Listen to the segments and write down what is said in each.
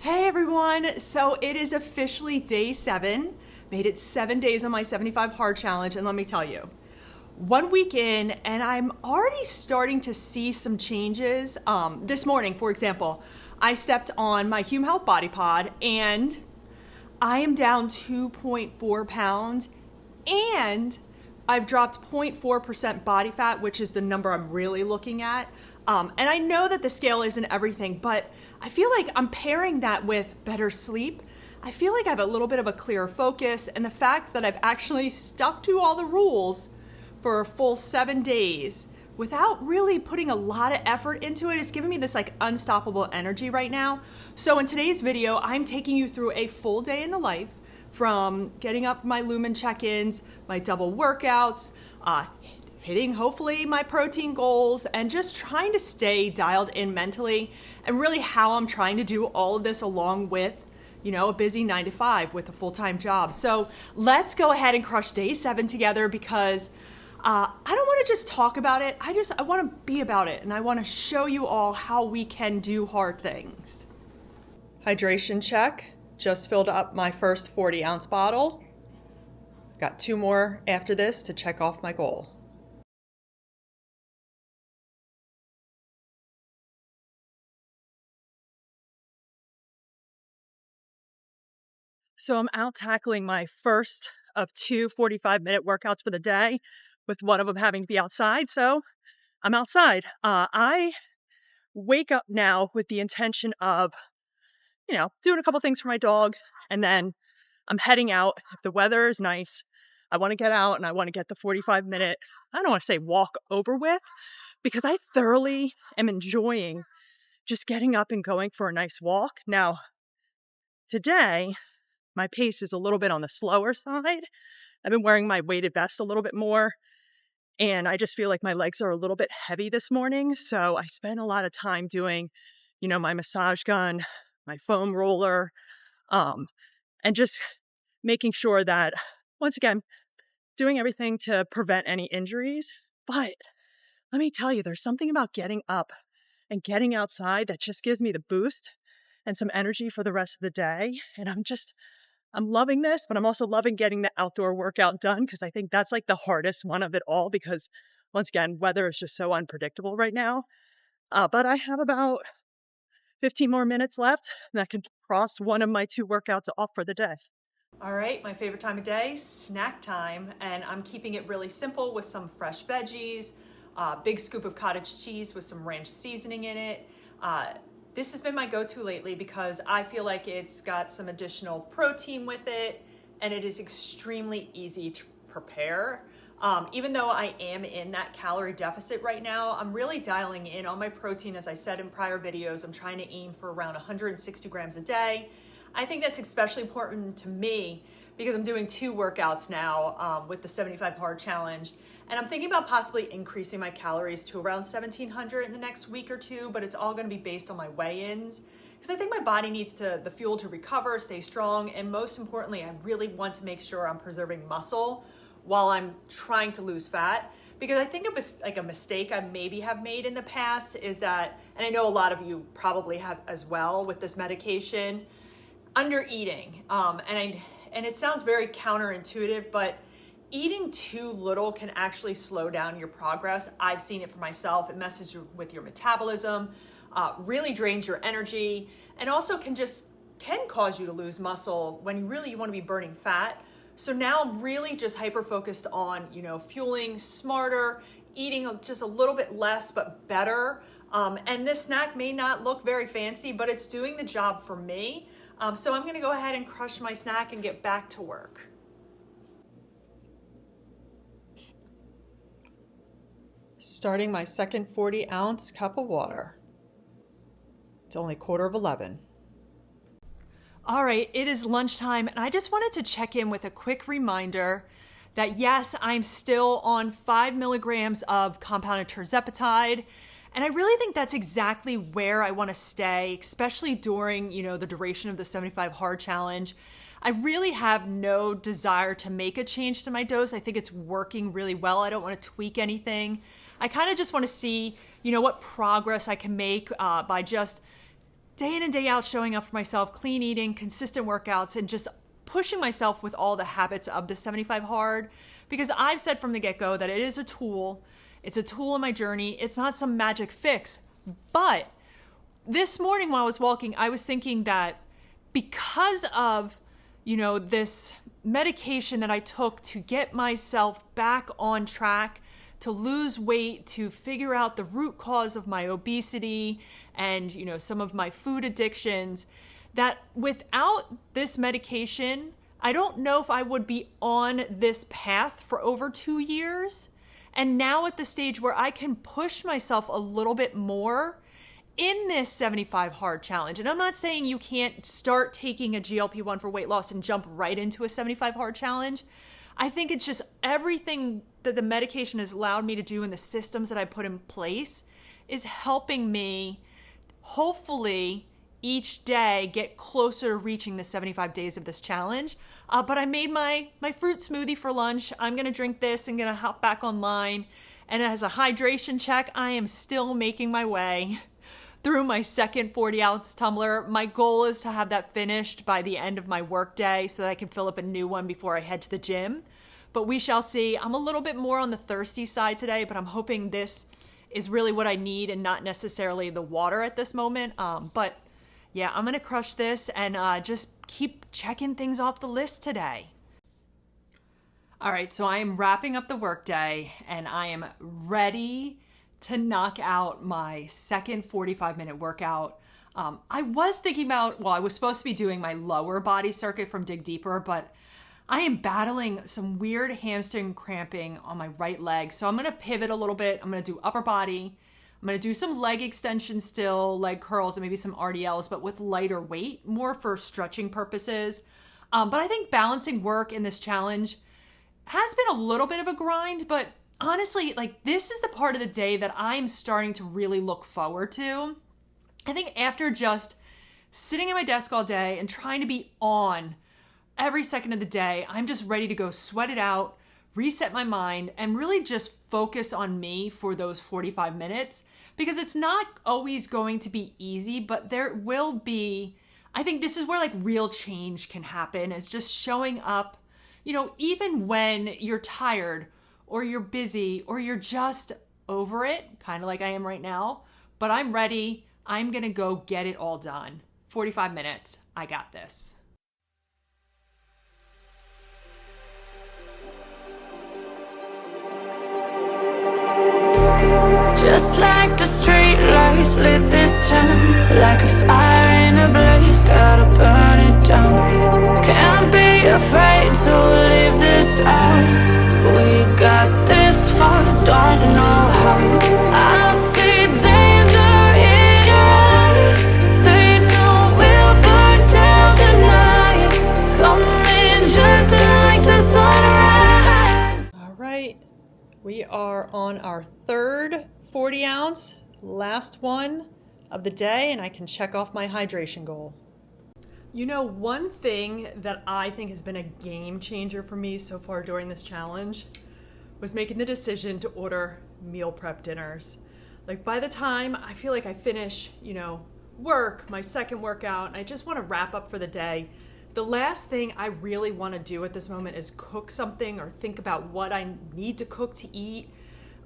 Hey everyone, so it is officially day 7. Made it 7 days on my 75 hard challenge, and let me tell you, 1 week in and I'm already starting to see some changes. This morning, for example, I stepped on my Hume Health Body Pod and I am down 2.4 pounds and I've dropped 0.4% body fat, which is the number I'm really looking at. And I know that the scale isn't everything, but I feel like I'm pairing that with better sleep. I feel like I have a little bit of a clearer focus, and the fact that I've actually stuck to all the rules for a full 7 days without really putting a lot of effort into it is giving me this like unstoppable energy right now. So in today's video, I'm taking you through a full day in the life, from getting up my Lumen check-ins, my double workouts, hitting hopefully my protein goals, and just trying to stay dialed in mentally, and really how I'm trying to do all of this along with, a busy 9 to 5 with a full-time job. So let's go ahead and crush day 7 together, because I don't want to just talk about it. I want to be about it, and I want to show you all how we can do hard things. Hydration check. Just filled up my first 40-ounce bottle. Got 2 more after this to check off my goal. So I'm out tackling my first of 2 45-minute workouts for the day, with one of them having to be outside. So I'm outside. I wake up now with the intention of, doing a couple things for my dog, and then I'm heading out. If the weather is nice, I want to get out and I want to get the 45-minute, I don't want to say walk over with, because I thoroughly am enjoying just getting up and going for a nice walk. Now, today, my pace is a little bit on the slower side. I've been wearing my weighted vest a little bit more, and I just feel like my legs are a little bit heavy this morning. So I spent a lot of time doing, my massage gun, my foam roller, and just making sure that, once again, doing everything to prevent any injuries. But let me tell you, there's something about getting up and getting outside that just gives me the boost and some energy for the rest of the day. And I'm loving this, but I'm also loving getting the outdoor workout done, because I think that's like the hardest one of it all, because once again, weather is just so unpredictable right now. But I have about 15 more minutes left, and I can cross one of my 2 workouts off for the day. All right, my favorite time of day, snack time, and I'm keeping it really simple with some fresh veggies, big scoop of cottage cheese with some ranch seasoning in it. This has been my go-to lately because I feel like it's got some additional protein with it, and it is extremely easy to prepare. Even though I am in that calorie deficit right now, I'm really dialing in on my protein. As I said in prior videos, I'm trying to aim for around 160 grams a day. I think that's especially important to me because I'm doing 2 workouts now with the 75 hard challenge. And I'm thinking about possibly increasing my calories to around 1,700 in the next week or 2, but it's all going to be based on my weigh-ins, because I think my body needs the fuel to recover, stay strong, and most importantly, I really want to make sure I'm preserving muscle while I'm trying to lose fat. Because I think a mistake I maybe have made in the past is that, and I know a lot of you probably have as well with this medication, under eating. And it sounds very counterintuitive, but eating too little can actually slow down your progress. I've seen it for myself. It messes with your metabolism, really drains your energy, and also can cause you to lose muscle when you want to be burning fat. So now I'm really just hyper-focused on, fueling smarter, eating just a little bit less, but better. And this snack may not look very fancy, but it's doing the job for me. So I'm gonna go ahead and crush my snack and get back to work. Starting my second 40-ounce cup of water. It's only 11:15. All right, it is lunchtime, and I just wanted to check in with a quick reminder that yes, I'm still on 5 milligrams of compounded Tirzepatide, and I really think that's exactly where I want to stay, especially during, the duration of the 75 hard challenge. I really have no desire to make a change to my dose. I think it's working really well. I don't want to tweak anything. I kind of just want to see, what progress I can make by just day in and day out showing up for myself, clean eating, consistent workouts, and just pushing myself with all the habits of the 75 hard, because I've said from the get-go that it is a tool. It's a tool in my journey. It's not some magic fix. But this morning while I was walking, I was thinking that because of, this medication that I took to get myself back on track, to lose weight, to figure out the root cause of my obesity and, some of my food addictions, that without this medication, I don't know if I would be on this path for over 2 years. And now at the stage where I can push myself a little bit more in this 75 hard challenge. And I'm not saying you can't start taking a GLP-1 for weight loss and jump right into a 75 hard challenge. I think it's just everything that the medication has allowed me to do and the systems that I put in place is helping me hopefully each day get closer to reaching the 75 days of this challenge. But I made my fruit smoothie for lunch. I'm going to drink this and going to hop back online. And as a hydration check, I am still making my way through my second 40-ounce tumbler. My goal is to have that finished by the end of my workday so that I can fill up a new one before I head to the gym. But we shall see. I'm a little bit more on the thirsty side today, but I'm hoping this is really what I need and not necessarily the water at this moment. But yeah, I'm going to crush this and just keep checking things off the list today. All right, so I am wrapping up the workday and I am ready to knock out my second 45-minute workout. I was thinking about, I was supposed to be doing my lower body circuit from Dig Deeper, but I am battling some weird hamstring cramping on my right leg. So I'm going to pivot a little bit. I'm going to do upper body. I'm going to do some leg extensions still, leg curls, and maybe some RDLs, but with lighter weight, more for stretching purposes. But I think balancing work in this challenge has been a little bit of a grind, but honestly, this is the part of the day that I'm starting to really look forward to. I think after just sitting at my desk all day and trying to be on every second of the day, I'm just ready to go sweat it out, reset my mind, and really just focus on me for those 45 minutes, because it's not always going to be easy, but there will be, I think this is where real change can happen. It's just showing up, even when you're tired or you're busy or you're just over it, kind of like I am right now, but I'm ready. I'm going to go get it all done. 45 minutes. I got this. Just like the street lights lit this town, like a fire in a blaze, gotta burn it down. Can't be afraid to leave this out. We got this far, don't know how. I see danger in your eyes. They know we'll burn down the night. Coming just like the sunrise. All right, we are on our third 40-ounce, last one of the day, and I can check off my hydration goal. One thing that I think has been a game changer for me so far during this challenge was making the decision to order meal prep dinners. By the time I feel like I finish, work, my second workout, and I just want to wrap up for the day, the last thing I really want to do at this moment is cook something or think about what I need to cook to eat.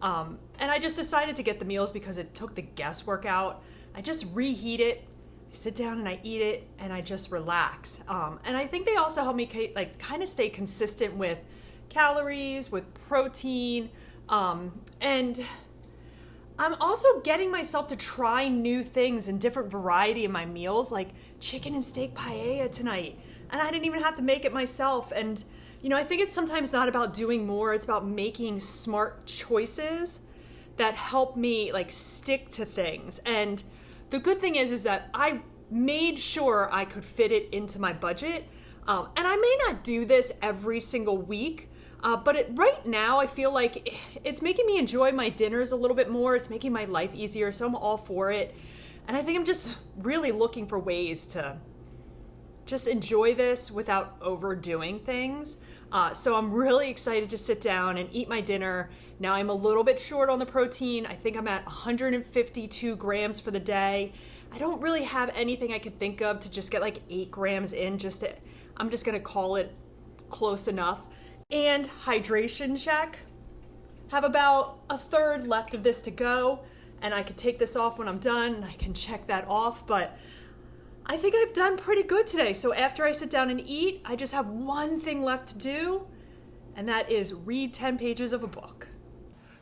And I just decided to get the meals because it took the guesswork out. I just reheat it, I sit down and I eat it, and I just relax. And I think they also help me kind of stay consistent with calories, with protein, and I'm also getting myself to try new things and different variety in my meals, like chicken and steak paella tonight. And I didn't even have to make it myself. And I think it's sometimes not about doing more. It's about making smart choices that help me stick to things. And the good thing is that I made sure I could fit it into my budget. And I may not do this every single week, but right now I feel like it's making me enjoy my dinners a little bit more. It's making my life easier. So I'm all for it. And I think I'm just really looking for ways to just enjoy this without overdoing things. So I'm really excited to sit down and eat my dinner. Now I'm a little bit short on the protein. I think I'm at 152 grams for the day. I don't really have anything I could think of to just get like 8 grams in. I'm just gonna call it close enough. And hydration check. Have about a third left of this to go, and I can take this off when I'm done and I can check that off. But I think I've done pretty good today. So after I sit down and eat, I just have one thing left to do, and that is read 10 pages of a book.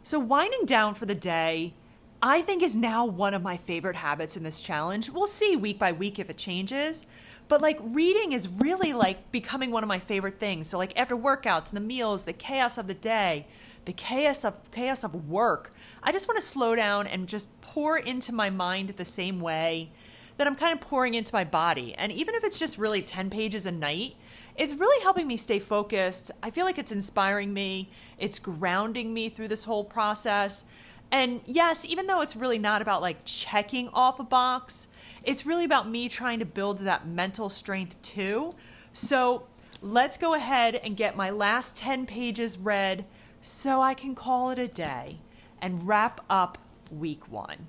So winding down for the day, I think is now one of my favorite habits in this challenge. We'll see week by week if it changes, but like reading is really like becoming one of my favorite things. So like after workouts and the meals, the chaos of the day, the chaos of work, I just want to slow down and just pour into my mind the same way that I'm kind of pouring into my body. And even if it's just really 10 pages a night, it's really helping me stay focused. I feel like it's inspiring me. It's grounding me through this whole process. And yes, even though it's really not about like checking off a box, it's really about me trying to build that mental strength too. So let's go ahead and get my last 10 pages read so I can call it a day and wrap up week 1.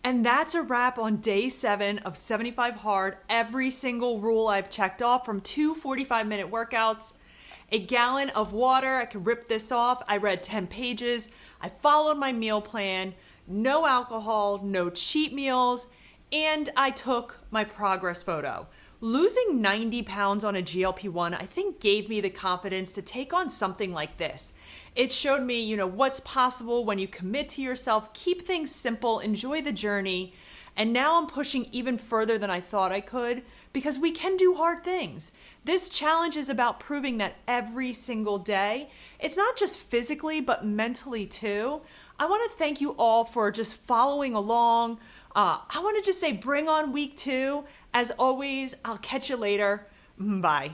And that's a wrap on day 7 of 75 Hard. Every single rule I've checked off from 2 45-minute workouts, a gallon of water. I could rip this off. I read 10 pages. I followed my meal plan, no alcohol, no cheat meals, and I took my progress photo. Losing 90 pounds on a GLP-1, I think gave me the confidence to take on something like this. It showed me, what's possible when you commit to yourself, keep things simple, enjoy the journey. And now I'm pushing even further than I thought I could because we can do hard things. This challenge is about proving that every single day, it's not just physically, but mentally too. I want to thank you all for just following along. I want to just say bring on week 2. As always, I'll catch you later. Bye.